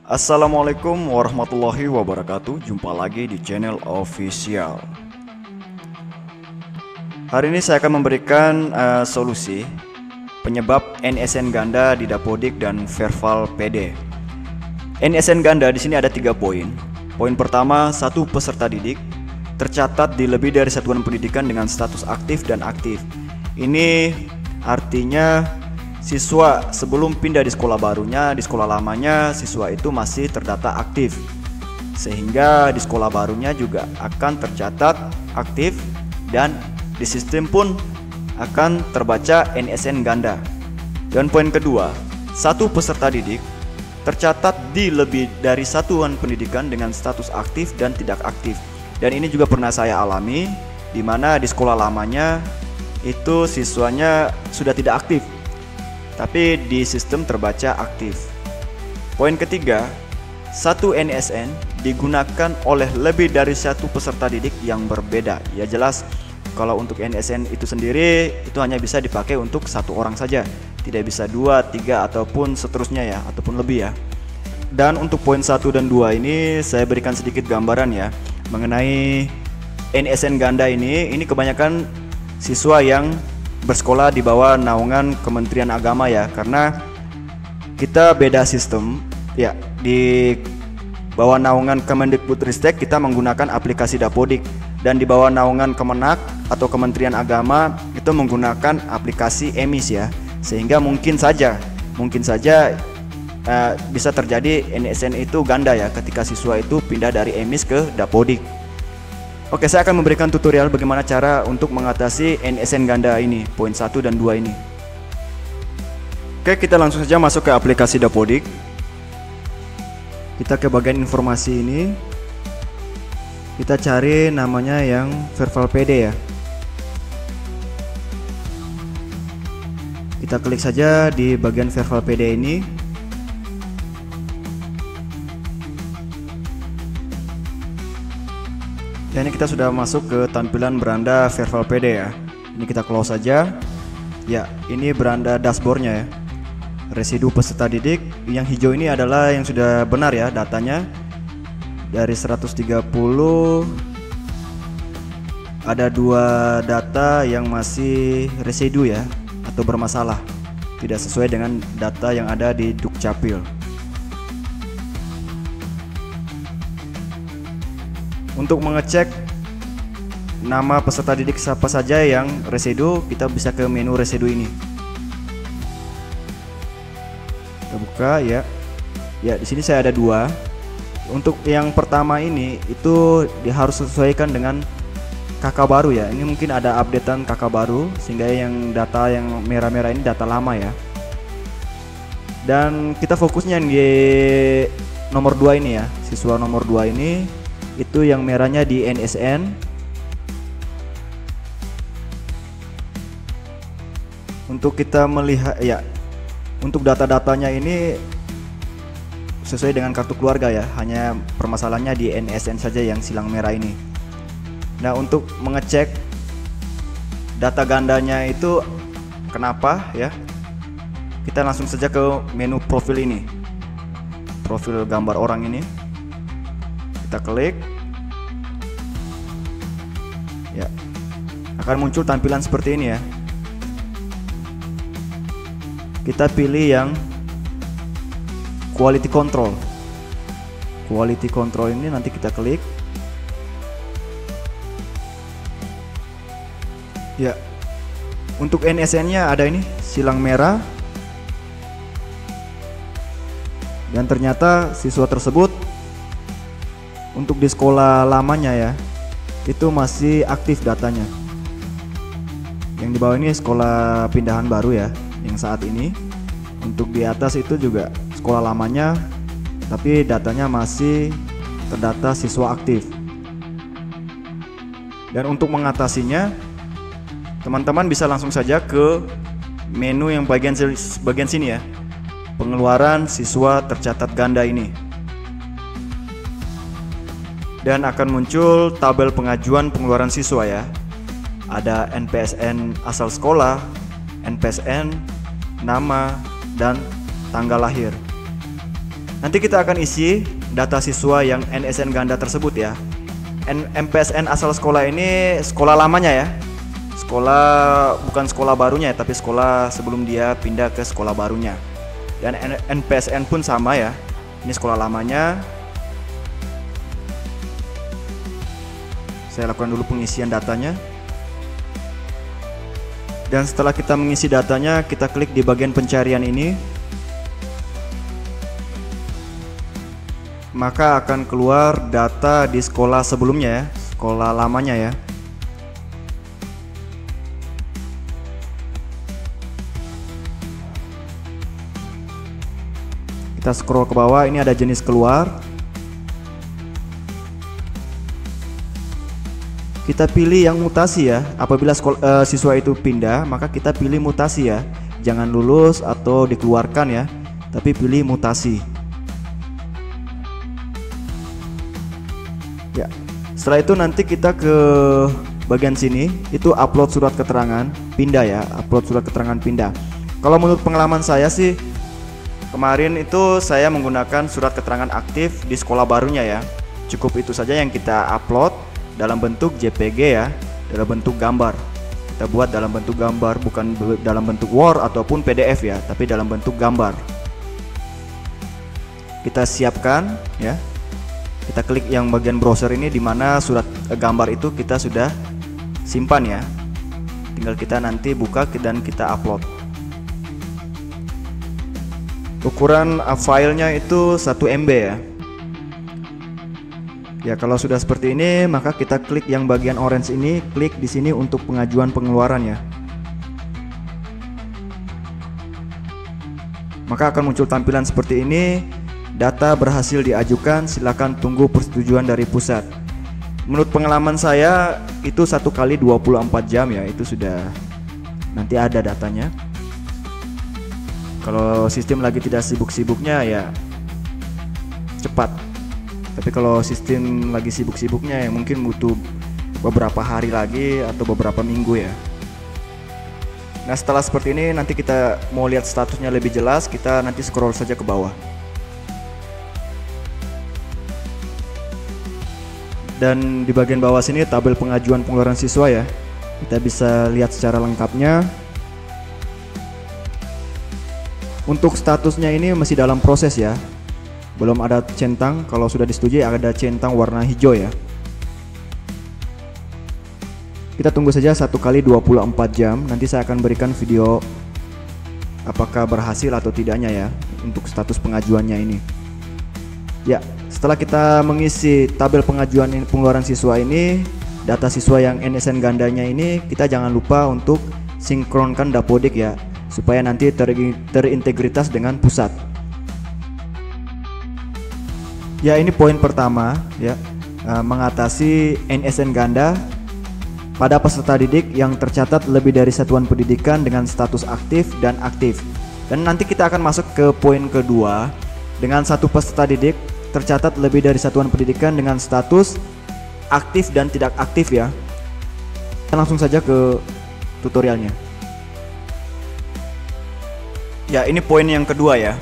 Assalamualaikum warahmatullahi wabarakatuh. Jumpa lagi di channel official. Hari ini saya akan memberikan solusi penyebab NSN ganda di Dapodik dan Verval PD. NSN ganda di sini ada 3 poin. Poin pertama, satu peserta didik tercatat di lebih dari satuan pendidikan dengan status aktif dan aktif. Ini artinya siswa sebelum pindah di sekolah barunya, di sekolah lamanya siswa itu masih terdata aktif, sehingga di sekolah barunya juga akan tercatat aktif dan di sistem pun akan terbaca NSN ganda. Dan poin kedua, satu peserta didik tercatat di lebih dari satuan pendidikan dengan status aktif dan tidak aktif. Dan ini juga pernah saya alami, di mana di sekolah lamanya itu siswanya sudah tidak aktif, tapi di sistem terbaca aktif. Poin ketiga, satu NSN digunakan oleh lebih dari satu peserta didik yang berbeda. Ya jelas, kalau untuk NSN itu sendiri itu hanya bisa dipakai untuk satu orang saja, tidak bisa 2, 3 ataupun seterusnya ya, ataupun lebih ya. Dan untuk poin 1 dan 2 ini saya berikan sedikit gambaran ya mengenai NSN ganda ini kebanyakan siswa yang bersekolah di bawah naungan Kementerian Agama ya, karena kita beda sistem ya. Di bawah naungan Kemendikbudristek kita menggunakan aplikasi Dapodik, dan di bawah naungan Kemenak atau Kementerian Agama itu menggunakan aplikasi EMIS ya, sehingga mungkin saja bisa terjadi NSN itu ganda ya ketika siswa itu pindah dari EMIS ke Dapodik. Oke, saya akan memberikan tutorial bagaimana cara untuk mengatasi NSN ganda ini, poin 1 dan 2 ini. Oke, kita langsung saja masuk ke aplikasi Dapodik. Kita ke bagian informasi ini. Kita cari namanya yang Verval PD ya. Kita klik saja di bagian Verval PD ini. Dan ini kita sudah masuk ke tampilan beranda Verval PD ya. Ini kita close saja. Ya, ini beranda dashboardnya ya. Residu peserta didik yang hijau ini adalah yang sudah benar ya datanya. Dari 130 ada 2 data yang masih residu ya, atau bermasalah, tidak sesuai dengan data yang ada di Dukcapil. Untuk mengecek nama peserta didik siapa saja yang residu, kita bisa ke menu residu ini. Kita buka ya. Ya, di sini saya ada 2. Untuk yang pertama ini itu harus sesuaikan dengan KK baru ya. Ini mungkin ada updatean KK baru, sehingga yang data yang merah-merah ini data lama ya. Dan kita fokusnya di nomor 2 ini ya. Siswa nomor 2 ini itu yang merahnya di NSN. Untuk kita melihat ya, untuk data-datanya ini sesuai dengan kartu keluarga ya, hanya permasalahannya di NSN saja yang silang merah ini. Nah, untuk mengecek data gandanya itu kenapa ya, kita langsung saja ke menu profil ini, profil gambar orang ini. Kita klik ya, akan muncul tampilan seperti ini ya. Kita pilih yang quality control. Quality control ini nanti kita klik ya. Untuk NSN nya ada ini silang merah, dan ternyata siswa tersebut untuk di sekolah lamanya ya itu masih aktif datanya. Yang di bawah ini sekolah pindahan baru ya yang saat ini. Untuk di atas itu juga sekolah lamanya, tapi datanya masih terdata siswa aktif. Dan untuk mengatasinya, teman-teman bisa langsung saja ke menu yang bagian sini ya, pengeluaran siswa tercatat ganda ini. Dan akan muncul tabel pengajuan pengeluaran siswa ya. Ada NPSN asal sekolah, NPSN, nama, dan tanggal lahir. Nanti kita akan isi data siswa yang NSN ganda tersebut ya. MPSN asal sekolah ini sekolah lamanya ya. Sekolah bukan sekolah barunya ya, tapi sekolah sebelum dia pindah ke sekolah barunya. Dan NPSN pun sama ya. Ini sekolah lamanya. Saya lakukan dulu pengisian datanya. Dan setelah kita mengisi datanya, kita klik di bagian pencarian ini. Maka akan keluar data di sekolah sebelumnya ya, sekolah lamanya ya. Kita scroll ke bawah, ini ada jenis keluar. Kita pilih yang mutasi ya. Apabila siswa itu pindah, maka kita pilih mutasi ya. Jangan lulus atau dikeluarkan ya, tapi pilih mutasi. Ya, setelah itu nanti kita ke bagian sini, itu upload surat keterangan pindah ya, upload surat keterangan pindah. Kalau menurut pengalaman saya sih, kemarin itu saya menggunakan surat keterangan aktif di sekolah barunya ya. Cukup itu saja yang kita upload dalam bentuk JPG ya, dalam bentuk gambar. Kita buat dalam bentuk gambar, bukan dalam bentuk Word ataupun PDF ya, tapi dalam bentuk gambar. Kita siapkan ya. Kita klik yang bagian browser ini, di mana surat gambar itu kita sudah simpan ya. Tinggal kita nanti buka dan kita upload. Ukuran filenya itu 1 MB ya. Ya, kalau sudah seperti ini, maka kita klik yang bagian orange ini, klik di sini untuk pengajuan pengeluaran ya. Maka akan muncul tampilan seperti ini. Data berhasil diajukan, silakan tunggu persetujuan dari pusat. Menurut pengalaman saya itu 1 kali 24 jam ya, itu sudah nanti ada datanya. Kalau sistem lagi tidak sibuk-sibuknya ya cepat. Tapi kalau sistem lagi sibuk-sibuknya ya mungkin butuh beberapa hari lagi atau beberapa minggu ya. Nah, setelah seperti ini nanti kita mau lihat statusnya lebih jelas, kita nanti scroll saja ke bawah. Dan di bagian bawah sini tabel pengajuan pengeluaran siswa ya. Kita bisa lihat secara lengkapnya. Untuk statusnya ini masih dalam proses ya. Belum ada centang, kalau sudah disetujui ada centang warna hijau ya. Kita tunggu saja 1 kali 24 jam. Nanti saya akan berikan video apakah berhasil atau tidaknya ya untuk status pengajuannya ini. Ya, setelah kita mengisi tabel pengajuan pengeluaran siswa ini, data siswa yang NSN gandanya ini, kita jangan lupa untuk sinkronkan Dapodik ya, supaya nanti terintegritas dengan pusat. Ya, ini poin pertama ya, mengatasi NSN ganda pada peserta didik yang tercatat lebih dari satuan pendidikan dengan status aktif dan aktif. Dan nanti kita akan masuk ke poin kedua, dengan satu peserta didik tercatat lebih dari satuan pendidikan dengan status aktif dan tidak aktif ya. Kita langsung saja ke tutorialnya. Ya, ini poin yang kedua ya.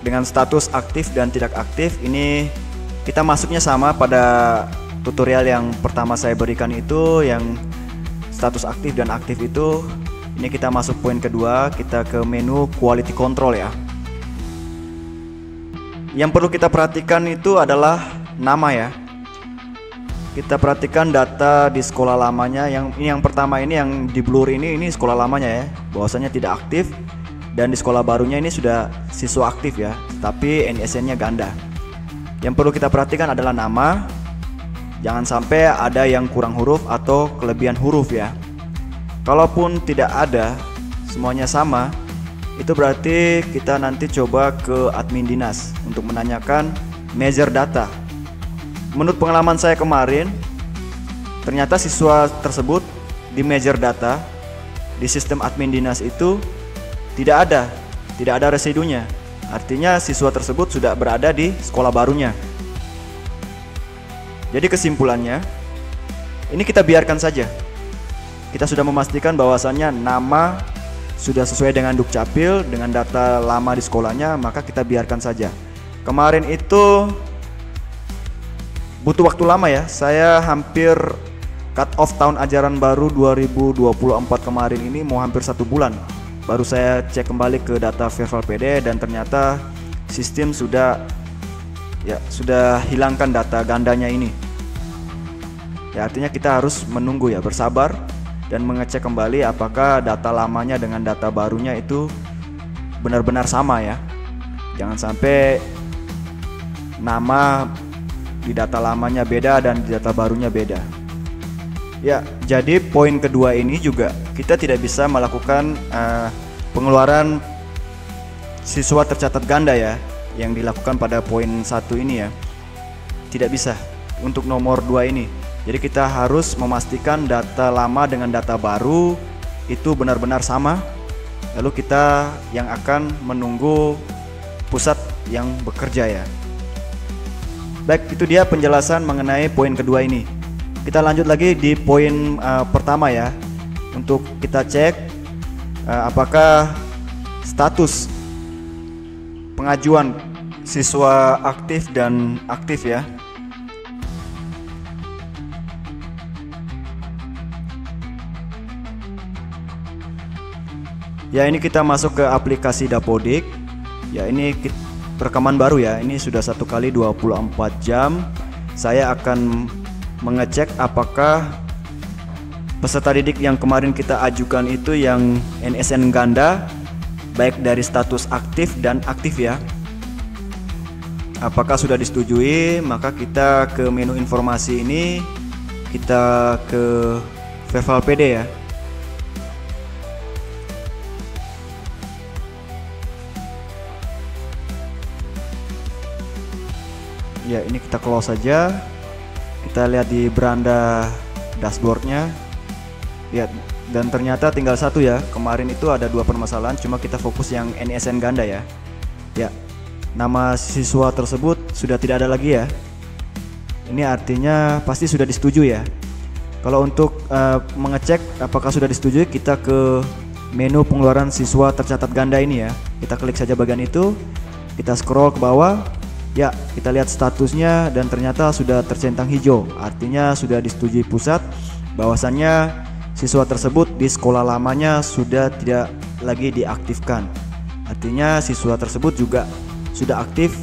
Dengan status aktif dan tidak aktif, ini kita masuknya sama pada tutorial yang pertama saya berikan itu, yang status aktif dan aktif itu. Ini kita masuk poin kedua, kita ke menu quality control ya. Yang perlu kita perhatikan itu adalah nama ya. Kita perhatikan data di sekolah lamanya, yang pertama ini yang di blur ini sekolah lamanya ya, bahwasanya tidak aktif. Dan di sekolah barunya ini sudah siswa aktif ya, tapi NSN-nya ganda. Yang perlu kita perhatikan adalah nama. Jangan sampai ada yang kurang huruf atau kelebihan huruf ya. Kalaupun tidak ada, semuanya sama, itu berarti kita nanti coba ke admin dinas untuk menanyakan measure data. Menurut pengalaman saya kemarin, ternyata siswa tersebut di measure data di sistem admin dinas itu tidak ada residunya. Artinya siswa tersebut sudah berada di sekolah barunya. Jadi kesimpulannya, ini kita biarkan saja. Kita sudah memastikan bahwasannya nama sudah sesuai dengan Dukcapil, dengan data lama di sekolahnya, maka kita biarkan saja. Kemarin itu butuh waktu lama ya. Saya hampir cut off tahun ajaran baru 2024 kemarin ini mau hampir 1 bulan. Baru saya cek kembali ke data Verval PD dan ternyata sistem sudah hilangkan data gandanya ini. Ya, artinya kita harus menunggu ya, bersabar dan mengecek kembali apakah data lamanya dengan data barunya itu benar-benar sama ya. Jangan sampai nama di data lamanya beda dan di data barunya beda. Ya, jadi poin kedua ini juga kita tidak bisa melakukan pengeluaran siswa tercatat ganda ya, yang dilakukan pada poin 1 ini ya. Tidak bisa untuk nomor 2 ini. Jadi kita harus memastikan data lama dengan data baru itu benar-benar sama. Lalu kita yang akan menunggu pusat yang bekerja ya. Baik, itu dia penjelasan mengenai poin kedua ini. Kita lanjut lagi di poin pertama ya. Untuk kita cek apakah status pengajuan siswa aktif dan aktif ya. Ya, ini kita masuk ke aplikasi Dapodik. Ya, ini rekaman baru ya. Ini sudah 1 kali 24 jam. Saya akan mengecek apakah peserta didik yang kemarin kita ajukan itu yang NSN ganda, baik dari status aktif dan aktif ya. Apakah sudah disetujui, maka kita ke menu informasi ini, kita ke Verval PD ya. Ya, ini kita close saja. Kita lihat di beranda dashboardnya. Ya, dan ternyata tinggal 1 ya. Kemarin itu ada 2 permasalahan, cuma kita fokus yang NSN ganda ya. Ya, nama siswa tersebut sudah tidak ada lagi ya. Ini artinya pasti sudah disetujui ya. Kalau untuk mengecek apakah sudah disetujui, kita ke menu pengeluaran siswa tercatat ganda ini ya. Kita klik saja bagian itu, kita scroll ke bawah. Ya, kita lihat statusnya dan ternyata sudah tercentang hijau. Artinya sudah disetujui pusat bahwasannya siswa tersebut di sekolah lamanya sudah tidak lagi diaktifkan. Artinya siswa tersebut juga sudah aktif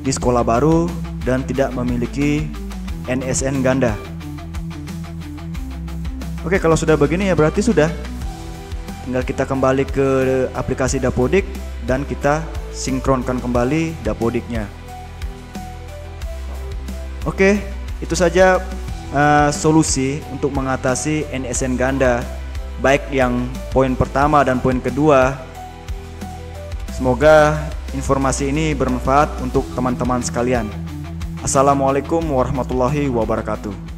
di sekolah baru dan tidak memiliki NSN ganda. Oke, kalau sudah begini ya berarti sudah. Tinggal kita kembali ke aplikasi Dapodik dan kita sinkronkan kembali Dapodiknya. Oke, itu saja solusi untuk mengatasi NSN ganda, baik yang poin pertama dan poin kedua. Semoga informasi ini bermanfaat untuk teman-teman sekalian. Assalamualaikum warahmatullahi wabarakatuh.